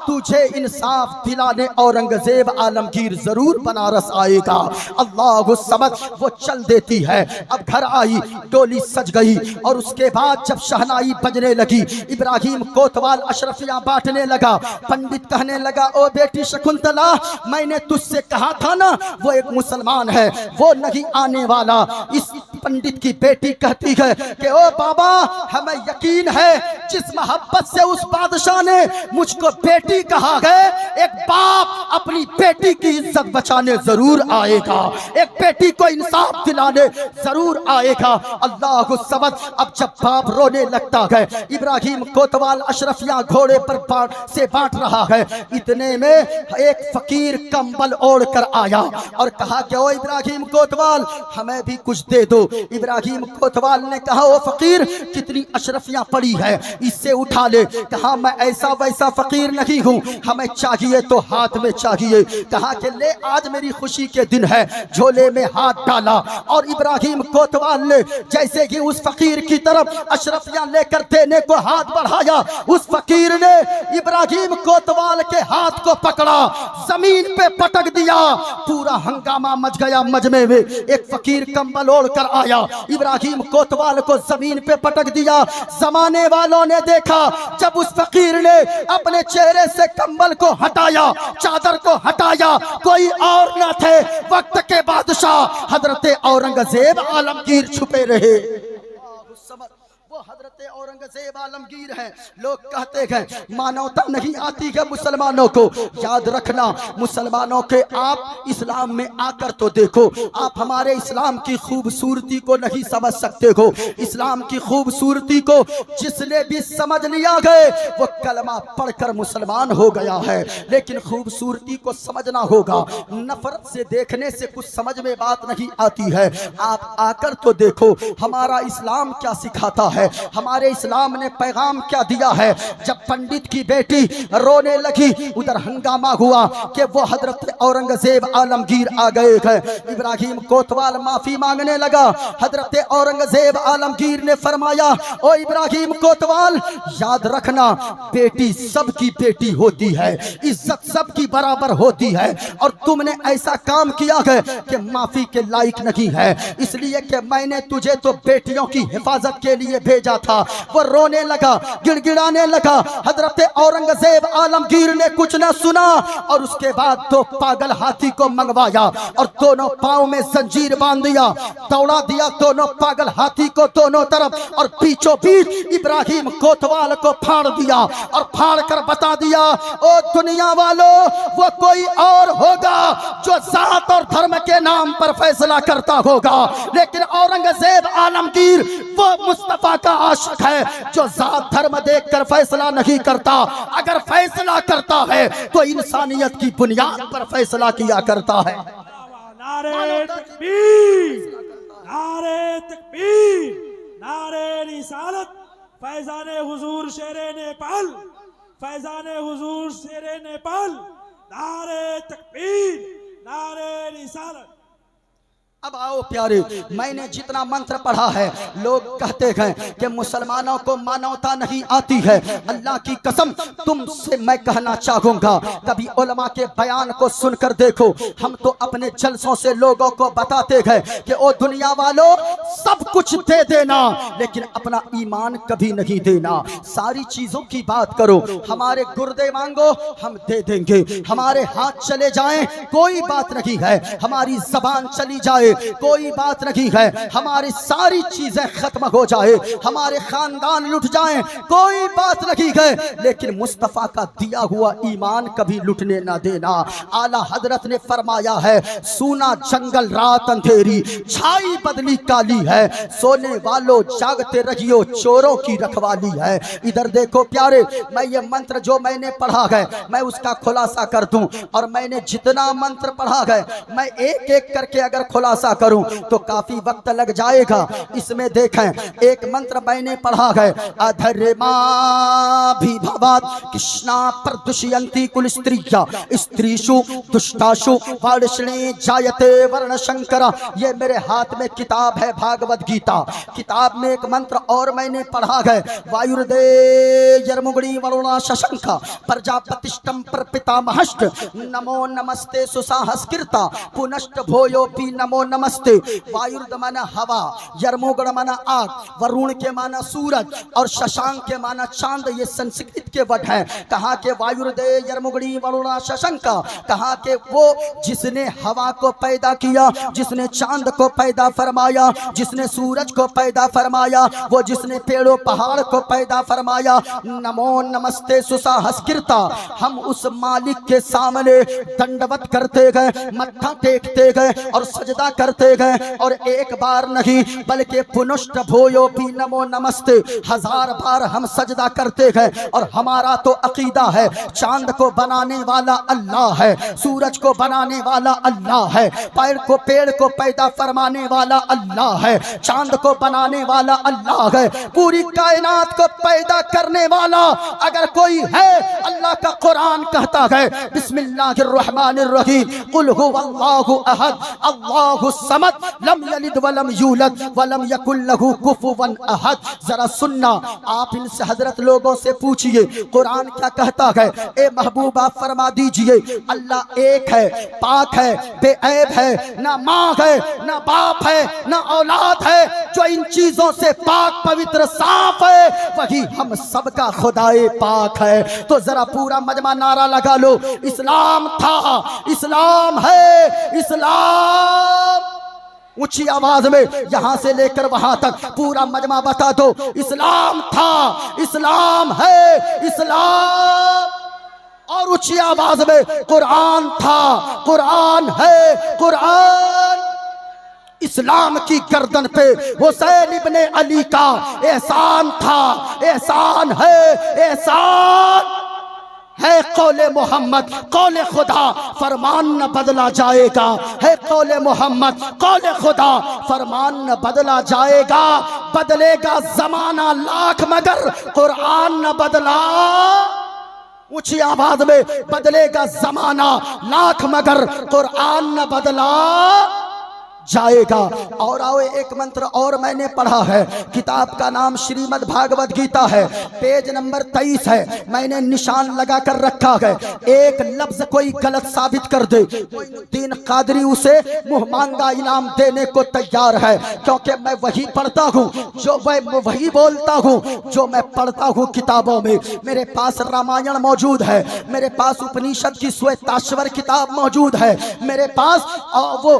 तुझे इंसाफ दिलाने औरंगजेब आलमगीर जरूर बनारस आएगा। अल्लाह समद, वो चल देती है। अब घर आई, डोली सज गई और उसके बाद जब शहनाई बजने लगी, इब्राहिम कोतवाल अशरफियां बांटने लगा। पंडित कहने लगा, ओ बेटी शकुंतला मैंने तुझसे कहा था ना वो एक मुसलमान है, वो नहीं आने वाला। इस पंडित की बेटी कहती है कि ओ बाबा, हमें यकीन है जिस मोहब्बत से उस बादशाह ने मुझको बेटी कहा है, एक बाप अपनी बेटी की इज्जत बचाने जरूर आएगा, एक बेटी को इंसाफ दिलाने जरूर आएगा। अल्लाह समद। अब जब बाप रोने लगता है, इब्राहिम कोतवाल अशरफिया घोड़े पर बांट रहा है, इतने में एक फकीर कंबल ओढ़ कर आया और कहा कि ओ इब्राहिम कोतवाल, हमें भी कुछ दे दो। इब्राहिम कोतवाल ने कहा, ओ फकीर, कितनी अशरफियां पड़ी है, इससे उठा ले। कहा, मैं ऐसा वैसा फकीर नहीं हूं, हमें चाहिए तो हाथ में चाहिए। कहा कि ले, आज मेरी खुशी के दिन है। झोले में हाथ डाला और इब्राहिम कोतवाल ने जैसे कि उस फकीर की तरफ अशरफियां लेकर देने को हाथ बढ़ाया, उस फकीर ने इब्राहिम कोतवाल के हाथ को पकड़ा, जमीन पे पटक दिया। पूरा हंगामा मच गया मजमे में। एक फकीर कंबल ओढ़ कर आया, इब्राहिम कोतवाल को जमीन पे पटक दिया। जमाने वालों ने देखा, जब उस फकीर ने अपने चेहरे से कंबल को हटाया, चादर को हटाया, कोई और न थे, वक्त के बादशाह हजरत औरंगजेब आलमगीर छुपे रहे। वो हजरत औरंगजेब आलमगीर हैं। लोग कहते हैं मानवता नहीं आती है मुसलमानों को। याद रखना, मुसलमानों के आप इस्लाम में आकर तो देखो, आप हमारे इस्लाम की खूबसूरती को नहीं समझ सकते हो। इस्लाम की खूबसूरती को जिसने भी समझ लिया गए, वो कलमा पढ़कर मुसलमान हो गया है। लेकिन खूबसूरती को समझना होगा। नफरत से देखने से कुछ समझ में बात नहीं आती है। आप आकर तो देखो हमारा इस्लाम क्या सिखाता है, हमारे इस्लाम ने पैगाम क्या दिया है। जब पंडित की बेटी रोने लगी, उधर हंगामा हुआ कि वो हजरत औरंगजेब आलमगीर आ गए हैं। इब्राहिम कोतवाल माफी मांगने लगा। हजरत औरंगजेब आलमगीर ने फरमाया, ओ इब्राहिम कोतवाल, याद रखना, बेटी सबकी बेटी होती है, इज्जत सबकी बराबर होती है, और तुमने ऐसा काम किया है कि माफी के लायक नहीं है, इसलिए कि मैंने तुझे तो बेटियों की हिफाजत के लिए भेजा था। वो रोने लगा, गिड़गिड़ाने लगा। हजरत औरंगजेब आलमगीर ने कुछ न सुना और उसके बाद दो पागल हाथी को मंगवाया और दोनों पांव में जंजीर बांध दिया, दौड़ा दिया दोनों पागल हाथी को दोनों तरफ, और बीचों बीच इब्राहिम कोतवाल को फाड़ दिया और फाड़ कर बता दिया, ओ दुनिया वालों, वो कोई और होगा जो जात और धर्म के नाम पर फैसला करता होगा, लेकिन औरंगजेब आलमगीर वो मुस्तफा का आशिक है जो जात धर्म देखकर फैसला नहीं करता। अगर फैसला करता है तो इंसानियत की बुनियाद पर फैसला किया करता है। नारे तकबीर, नारे तकबीर, नारे रिसालत, फैजाने हुजूर शेरे नेपाल, फैजाने हुजूर शेरे नेपाल, नारे तकबीर, नारे रिसालत। अब आओ प्यारे, मैंने जितना मंत्र पढ़ा है, लोग कहते हैं कि मुसलमानों को मानवता नहीं आती है। अल्लाह की कसम, तुमसे मैं कहना चाहूंगा, कभी उलमा के बयान को सुनकर देखो। हम तो अपने जलसों से लोगों को बताते हैं कि ओ दुनिया वालों, सब कुछ दे देना, लेकिन अपना ईमान कभी नहीं देना। सारी चीजों की बात करो, हमारे गुर्दे मांगो हम दे देंगे, हमारे हाथ चले जाएं कोई बात नहीं है, हमारी जबान चली जाए कोई बात नहीं है, हमारी सारी चीजें खत्म हो जाए, हमारे खानदान लुट जाएं कोई बात नहीं है, लेकिन मुस्तफा का दिया हुआ ईमान कभी लुटने ना देना। आला हजरत ने फरमाया है, सूना जंगल रात अंधेरी, छाई बदली काली है, सोने वालों जागते रहियो, चोरों की रखवाली है। इधर देखो प्यारे, मैं ये मंत्र जो मैंने पढ़ा है, मैं उसका खुलासा कर दूं, और मैंने जितना मंत्र पढ़ा है, मैं एक एक करके अगर खुलासा करूं तो काफी वक्त लग जाएगा। इसमें देखें, एक मंत्र मैंने पढ़ा है, अधर्माभिभवात् कृष्णा प्रदुष्यन्ति कुल स्त्रिया स्त्रीषु दुष्टाशु वर्षणे जायते वर्ण शंकर। ये मेरे हाथ में किताब है भागवत गीता। किताब में एक मंत्र और मैंने पढ़ा है, वायुर्दे यर्मुगणी वरुणा शशंका प्रजापतिष्टम प्रपितामहश्च नमो नमस्ते सुसाहस्कृता पुनश्च भूयोपि नमो नमस्ते। वायुर्द माना हवा, यर्मोगण माना आग, वरुण के माना सूरज और शशांक के माना चांद। ये संस्कृत के वर्ड हैं। कहा के वायुर्दे यर्मुगणी वरुणा शशंका, कहा के वो जिसने हवा को पैदा किया, जिसने चांद को पैदा फरमाया, जिसने सूरज को पैदा फरमाया, वो जिसने पेड़ों पहाड़ को पैदा फरमाया। नमो नमस्ते सुसाहस्कृता। हम उस मालिक के सामने दंडवत करते गए, मत्था टेकते गए और सजदा करते गए। और एक बार नहीं बल्कि पुनष्ट भोयो भी नमो नमस्ते 1000 बार हम सजदा करते गए। और हमारा तो अकीदा है चांद को बनाने वाला अल्लाह है, सूरज को बनाने वाला अल्लाह है, पेड़ को पैदा फरमाने वाला अल्लाह है, चांद को बनाने वाला अल्लाह है, पूरी कायनात को पैदा करने वाला अगर कोई है अल्लाह का कुरान कहता है बिस्मिल्लाहिर्रहमानिर्रहीम कुल हुवल्लाहु अहद अल्लाहुस समद लम यलिद वलम यूलद वलम यकुल लहू कुफुवन अहद। जरा सुनना, आप इनसे हजरत लोगों से पूछिए कुरान क्या कहता है। ए महबूबा फरमा दीजिए अल्लाह एक है, पाक है, बेऐब है, ना माँ है, ना बाप है, ना औलाद है। जो इन चीजों से पाक पवित्र साफ है वही हम सबका खुदाए पाक है। तो जरा पूरा मजमा नारा लगा लो, इस्लाम था, इस्लाम है, इस्लाम। ऊंची आवाज में यहां से लेकर वहां तक पूरा मजमा बता दो, इस्लाम था, इस्लाम है, इस्लाम। और ऊंची आवाज में कुरान था, कुरान है, कुरान। इस्लाम की गर्दन पे हुसैन इब्ने अली का एहसान था, एहसान है, एहसान है। कौले मोहम्मद कौले खुदा फरमान न बदला जाएगा, है कौले मोहम्मद कौले खुदा फरमान न बदला जाएगा। बदलेगा जमाना लाख मगर कुरान न बदला। ऊंची आवाज में बदलेगा जमाना लाख मगर कुरान न बदला जाएगा। और आओ एक मंत्र और मैंने पढ़ा है, किताब का नाम श्रीमद् भागवत गीता है, पेज नंबर 23 है। मैंने निशान लगा कर रखा है, एक लफ्ज कोई गलत साबित कर दे मोइनुद्दीन कादरी उसे मुंह मांगा इनाम देने को तैयार है। क्योंकि मैं वही पढ़ता हूँ जो मैं वही बोलता हूँ जो मैं पढ़ता हूँ किताबों में। मेरे पास रामायण मौजूद है, मेरे पास उपनिषद की श्वेताश्वर किताब मौजूद है, मेरे पास वो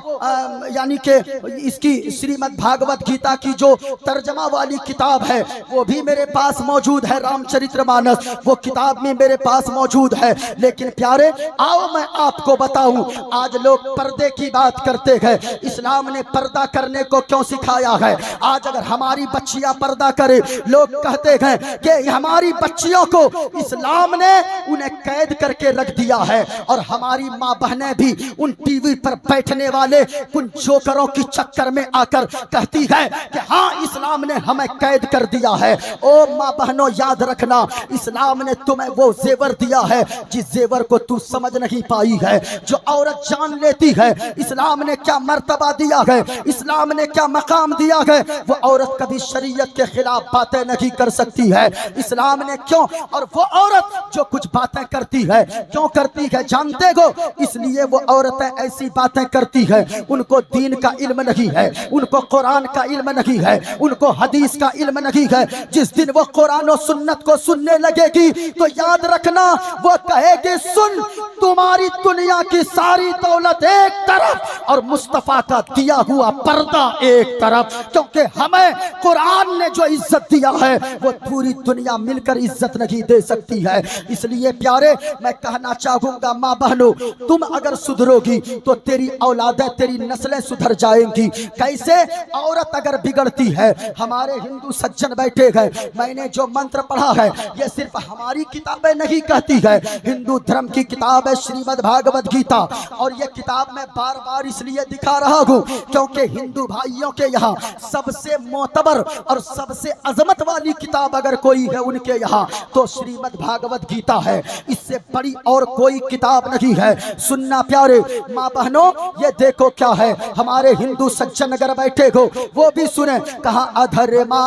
यानी के इसकी श्रीमद् भागवत गीता की जो तर्जमा वाली किताब है वो भी मेरे पास मौजूद है, रामचरितमानस वो किताब में मेरे पास मौजूद है। लेकिन प्यारे आओ मैं आपको बताऊं, आज लोग पर्दे की बात करते हैं, इस्लाम ने पर्दा करने को क्यों सिखाया है। आज अगर हमारी बच्चियां पर्दा करे, लोग कहते हैं कि हमारी बच्चियों को इस्लाम ने उन्हें कैद करके रख दिया है। और हमारी माँ बहनें भी उन टीवी पर बैठने वाले उन जोकरों की चक्कर में आकर कहती है कि हाँ इस्लाम ने हमें कैद कर दिया है। ओ माँ बहनों याद रखना, इस्लाम ने तुम्हें वो जेवर दिया है जिस जेवर को तू समझ नहीं पाई है। जो औरत जान लेती है इस्लाम ने क्या मर्तबा दिया है, इस्लाम ने क्या मकाम दिया है, वो औरत कभी शरीयत के खिलाफ बातें नहीं कर सकती है। इस्लाम ने क्यों, और वो औरत जो कुछ बातें करती है क्यों करती है जानते हो, इसलिए वो औरतें ऐसी बातें करती है उनको दीन का इल्म नहीं है, उनको कुरान का इल्म नहीं है, उनको हदीस का इल्म नहीं है। जिस दिन वो कुरान और सुन्नत को सुनने लगेगी तो याद रखना वो कहेगी सुन तुम्हारी दुनिया की सारी दौलत एक तरफ और मुस्तफा का दिया हुआ पर्दा एक तरफ। क्योंकि हमें कुरान ने जो इज्जत दिया है वो पूरी दुनिया मिलकर इज्जत नहीं दे सकती है। इसलिए प्यारे मैं कहना चाहूंगा माँ बहनों, तुम अगर सुधरोगी तो तेरी औलादें तेरी नस्लें सुधर जाएंगी। कैसे? औरत अगर बिगड़ती है, हमारे हिंदू सज्जन बैठे हैं, मैंने जो मंत्र पढ़ा है ये सिर्फ हमारी किताबें नहीं कहती है, हिंदू धर्म की किताब है श्रीमद् भागवत गीता। और ये किताब मैं बार बार इसलिए दिखा रहा हूँ क्योंकि हिंदू भाइयों के यहाँ सबसे मोतबर और सबसे अजमत वाली किताब अगर कोई है उनके यहाँ तो श्रीमद् भागवत गीता है। इससे बड़ी और कोई किताब नहीं है। सुनना प्यारे माँ बहनों, ये देखो क्या है, हमारे हिंदू सज्जन अगर बैठे हो वो भी सुने। कहा अधर्मा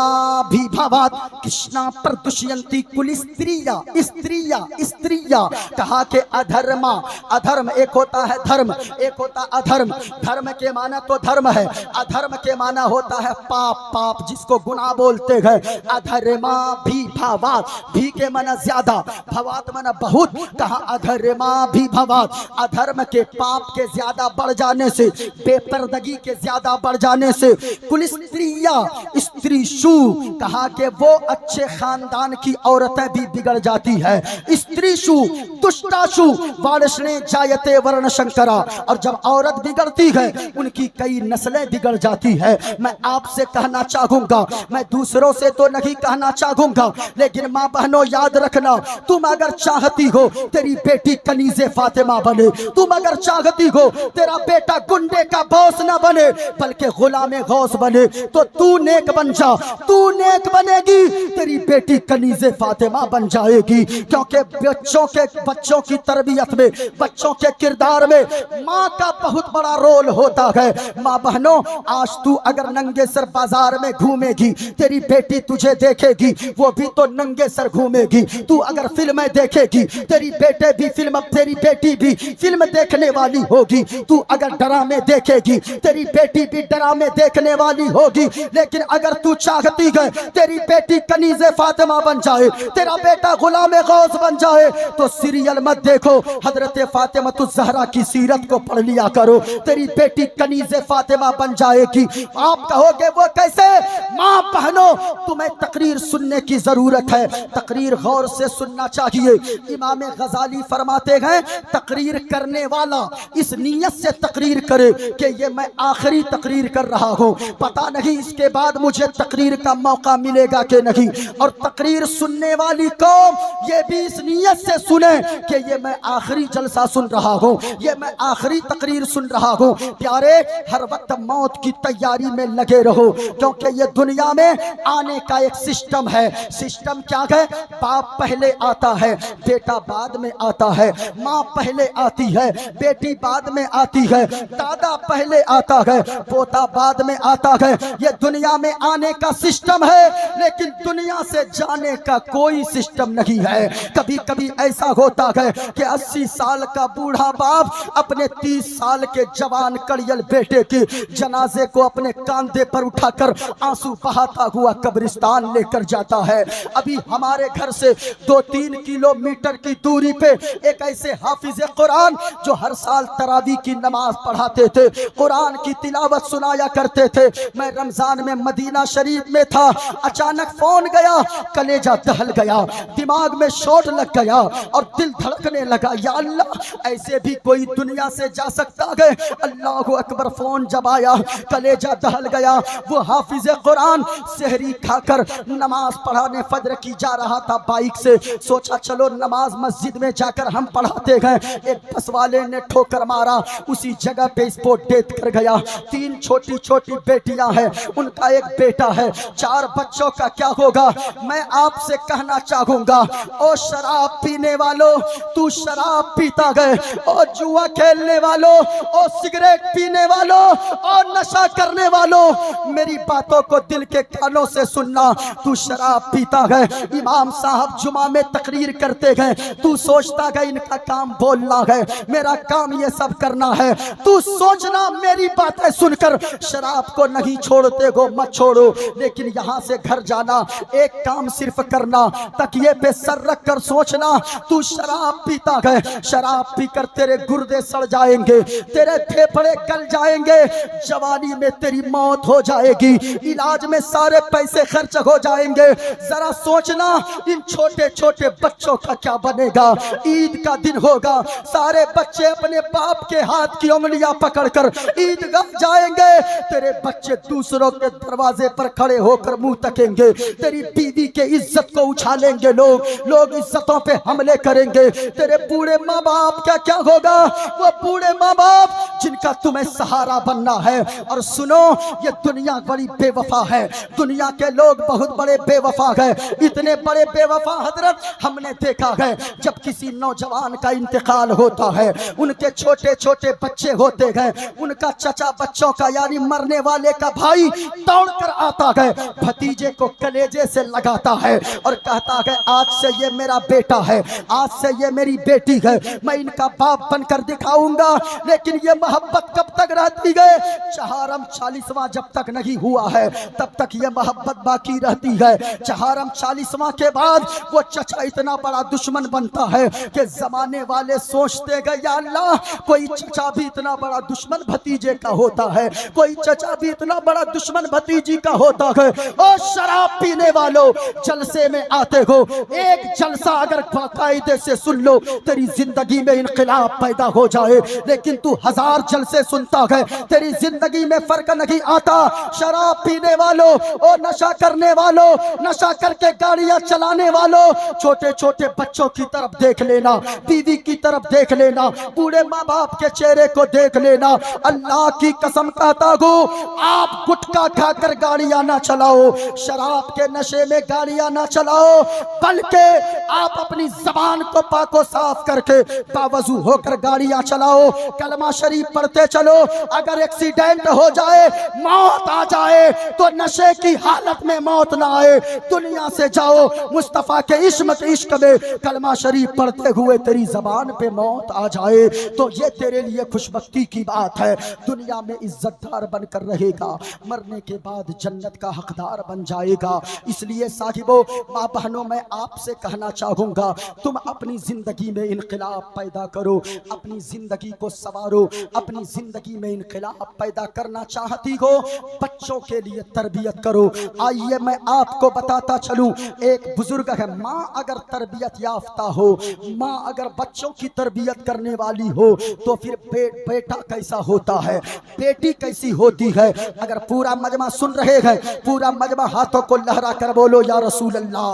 विभवात कृष्णा प्रदुष्यंती कुल स्त्रिया स्त्रिया स्त्रिया। कहा के अधर्मा, अधर्म एक होता है धर्म, एक होता अधर्म। धर्म के माना तो धर्म है, अधर्म के माना होता है पाप। पाप जिसको गुनाह बोलते हैं। अधर्मा भी भावात, भी के माना ज्यादा, भवात माना बहुत, कहा अधर्मा भी भावात। अधर्म के पाप के ज्यादा बढ़ जाने से, बेपर्दगी के ज्यादा बढ़ जाने से, कुल स्त्रिया स्त्री शु, कहा कि वो अच्छे खानदान की औरतें भी बिगड़ जाती है। स्त्री शु दुष्टाशु वार्ष्णे जायते वर्ण शंकरा। और जब औरत बिगड़ती है उनकी कई नस्लें बिगड़ जाती है। मैं आपसे कहना चाहूंगा, मैं दूसरों से तो नहीं कहना चाहूंगा, लेकिन माँ बहनों याद रखना, तुम अगर चाहती हो तेरी बेटी कनीज़े फातिमा बने, तुम अगर चाहती हो तेरा बेटा गुंडे का बॉस न बने बल्कि गुलाम गौस बने, तो तू नेक बन जा, तू नेक बनेगी, तेरी बेटी कनीज़े फातिमा बन जाएगी। क्योंकि बच्चों की तरबियत में, बच्चों के किरदार में माँ का बहुत बड़ा रोल होता है। माँ बहनों, आज तू अगर नंगे सर बाजार में घूमेगी, तेरी बेटी तुझे देखेगी, वो भी तो नंगे सर घूमेगी। तू अगर फिल्में देखेगी, तेरी बेटी भी फिल्म देखने वाली होगी। तू अगर ड्रामे देखेगी, तेरी बेटी भी ड्रामे देखने वाली होगी। लेकिन अगर तू चाहती है तेरी बेटी कनीज़े फातिमा बन जाए, तेरा बेटा गुलाम गौस बन जाए, तो सीरियल मत देखो, हजरत फातिमा ज़हरा की सीरत को पढ़ लिया करो, तेरी बेटी कनीज़े फातिमा बन जाएगी। आप कहोगे वो कैसे? माँ बहनों, तुम्हें तकरीर सुनने की जरूरत है, तकरीर गौर से सुनना चाहिए। इमाम गजाली फरमाते हैं, तकरीर करने वाला इस नीयत से तकरीर करे कि ये मैं आखिरी तकरीर कर रहा हूँ, पता नहीं इसके बाद मुझे तकरीर का मौका मिलेगा कि नहीं। और तकरीर सुनने वाली कौम ये भी इस नीयत से सुने कि ये मैं आखिरी जलसा सुन रहा हूँ, ये मैं आखिरी तकरीर सुन रहा हूँ। प्यारे, हर वक्त मौत की तैयारी में लगे रहो, क्योंकि ये दुनिया में आने का एक सिस्टम है। सिस्टम क्या है? बाप पहले आता है, बेटा बाद में आता है, माँ पहले आती है, बेटी बाद में आती है, दादा पहले आता है, पोता बाद में आता है। ये दुनिया में आने का सिस्टम है, लेकिन दुनिया से जाने का कोई सिस्टम नहीं है। कभी कभी ऐसा होता है कि 80 साल का बूढ़ा बाप अपने 30 साल के जवान कड़ियल बेटे के जनाजे को अपने कांधे पर उठाकर आंसू बहाता हुआ कब्रिस्तान लेकर जाता है। अभी हमारे घर से 2-3 किलोमीटर की दूरी पे एक ऐसे हाफिज कुरान जो हर साल तरावी की नमाज पढ़ाते थे, कुरान की तिलावत सुनाया करते थे। मैं रमजान में मदीना शरीफ में था, अचानक फोन गया, कलेजा दहल गया, दिमाग में शॉट लग गया और दिल धड़कने लगा, या अल्लाह, ऐसे भी कोई दुनिया से जा सकता है? अल्लाह अकबर। फोन जब आया, कलेजा दहल गया। वो हाफिज कुरान सहरी खाकर नमाज पढ़ाने फजर की जा रहा था बाइक से, सोचा चलो नमाज मस्जिद में जाकर हम पढ़ाते हैं। एक बस वाले ने ठोकर मारा, उसी जगह पे स्पॉट डेथ कर गया। 3 छोटी छोटी बेटियां हैं, उनका एक बेटा है, 4 बच्चों का क्या होगा? मैं आपसे कहना चाहूंगा, ओ शराब पीने वालों, तू शराब पीता गए, ओ जुआ खेलने वालों, ओ सिगरेट पीने वालों, ओ नशा करने वालों, मेरी बातों को दिल के कानों से सुनना। तू शराब पीता गए, इमाम साहब जुमा में तकरीर करते गए, तू सोचता गए इनका काम बोलना है, मेरा काम ये सब करना है। तू सोचना मेरी बातें सुनकर शराब को नहीं छोड़ते हो, मत छोड़ो, लेकिन यहाँ से घर जाना, एक काम सिर्फ करना, तकिए पे सर रख कर सोचना, तू शराब पीता है, शराब पीकर तेरे गुर्दे सड़ जाएंगे, तेरे फेफड़े गल जाएंगे, जवानी में तेरी मौत हो जाएगी, इलाज में सारे पैसे खर्च हो जाएंगे। जरा सोचना इन छोटे छोटे बच्चों का क्या बनेगा? ईद का दिन होगा, सारे बच्चे अपने बाप के हाथ की उंगलियां पकड़कर ईदगाह जाएंगे, तेरे बच्चे दूसरों के दरवाजे पर खड़े होकर मुंह तकेंगे, तेरी बीवी के इज्जत को उछालेंगे, लोग इज्जतों पे हमले करेंगे। तेरे बूढ़े माँ बाप का क्या होगा? वो बूढ़े माँ बाप जिनका तुम्हें सहारा बनना है। और सुनो, ये दुनिया बड़ी बेवफा है, दुनिया के लोग बहुत बड़े बेवफा है, इतने बड़े बेवफा हजरत हमने देखा है, जब किसी नौजवान का इंतकाल होता है, उनके छोटे छोटे बच्चे होते हैं, उनका चचा बच्चों का यानी मरने वाले का भाई दौड़कर आता है, भतीजे को कलेजे से लगाता है और कहता है आज से ये मेरा बेटा है, आज से ये मेरी बेटी है, मैं इनका बाप बनकर दिखाऊंगा। लेकिन ये मोहब्बत कब तक रहती है? चहारम 40वां जब तक नहीं हुआ है तब तक ये मोहब्बत बाकी रहती है। चहारम 40वां के बाद वो चचा इतना बड़ा दुश्मन बनता है कि जमाने वाले सोचते गए या अल्लाह, कोई चचा भी इतना बड़ा दुश्मन भतीजे का होता है, कोई चचा भी इतना बड़ा दुश्मन भतीजी का होता है। और शराब पीने वालों, जलसे में आते हो, एक जलसा अगर बाकायदे से सुन लो तेरी जिंदगी में इनकलाब पैदा हो जाए, लेकिन तू 1000 जलसे सुनता है तेरी जिंदगी में फर्क नहीं आता। शराब पीने वालों और नशा करने वालों, नशा करके गाड़ियां चलाने वालों, छोटे छोटे बच्चों की तरफ देख लेना, बीवी की तरफ देख लेना, बूढ़े माँ बाप के चेहरे को देख लेना। अल्लाह की कसम कहता हूँ, आप गुटखा खाकर गाड़ियां ना चलाओ, शराब के नशे में गाड़ियां ना चलाओ, बल्कि आप अपनी जबान को पाको साफ करके बावजू होकर गाड़ियां चलाओ, कलमा शरीफ पढ़ते चलो। अगर एक्सीडेंट हो जाए, मौत आ जाए, तो नशे की हालत में मौत ना आए, दुनिया से जाओ, मुस्तफा के इश्क में कलमा शरीफ पढ़ते हुए तेरी जबान पे मौत आ जाए, तो ये तेरे लिए खुशबख्ती की बात है। दुनिया में इज्जतदार बनकर रहेगा, मरने के बाद जन्नत का हकदार बन जाएगा। इसलिए साहिबों, माँ बहनों, मैं आपसे कहना चाहूंगा, तुम अपनी जिंदगी में इनकलाब पैदा करो, अपनी जिंदगी को संवारो। अपनी जिंदगी में इनकलाब पैदा करना चाहती हो, बच्चों के लिए तरबियत करो। आइए मैं आपको बताता चलूं, एक बुजुर्ग है, माँ अगर तरबियत याफ्ता हो, माँ अगर बच्चों की तरबियत करने वाली हो, तो फिर बेटा कैसा होता है, बेटी कैसी होती है। अगर पूरा मजमा सुन रहे हैं, पूरा मजमा हाथों को लहरा कर बोलो या रसूल अल्लाह।